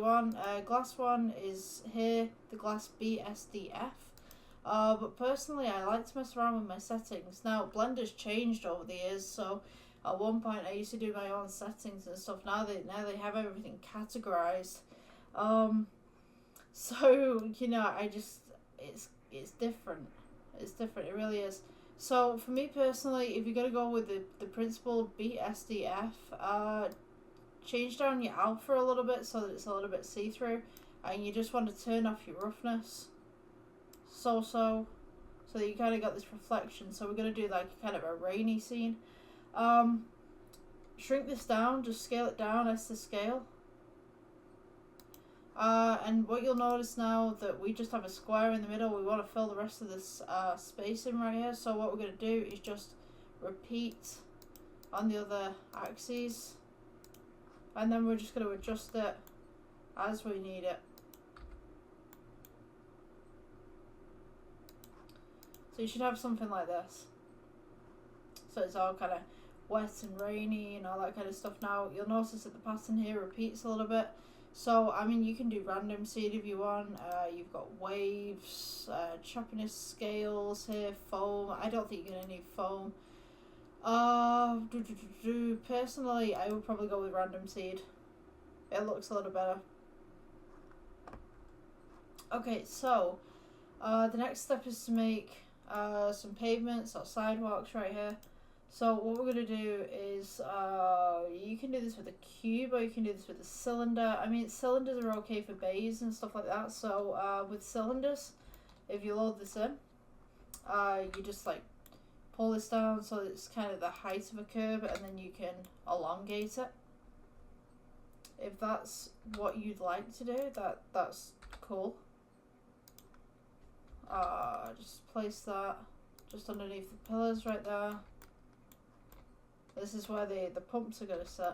want. Glass 1 is here, the glass BSDF. But personally, I like to mess around with my settings. Now, Blender's changed over the years, so at one point I used to do my own settings and stuff. Now they have everything categorized. So you know, it's different. It's different. It really is. So for me personally, if you're gonna go with the principal BSDF, change down your alpha a little bit so that it's a little bit see-through, and you just want to turn off your roughness. So that you kind of got this reflection. So we're gonna do like kind of a rainy scene. Shrink this down, just scale it down as to scale. And what you'll notice now that we just have a square in the middle, we want to fill the rest of this space in right here. So what we're going to do is just repeat on the other axes, and then we're just going to adjust it as we need it. So you should have something like this. So it's all kind of wet and rainy and all that kind of stuff. Now you'll notice that the pattern here repeats a little bit. So I mean, you can do random seed if you want. You've got waves, choppiness scales here, foam. I don't think you're gonna need foam. Personally, I would probably go with random seed. It looks a little better. Okay, so the next step is to make some pavements or sidewalks right here. So what we're going to do is, you can do this with a cube or you can do this with a cylinder. I mean, cylinders are okay for bays and stuff like that. So with cylinders, if you load this in, you just like pull this down so it's kind of the height of a curve, and then you can elongate it. If that's what you'd like to do, that's cool. Just place that just underneath the pillars right there. This is where the pumps are going to sit.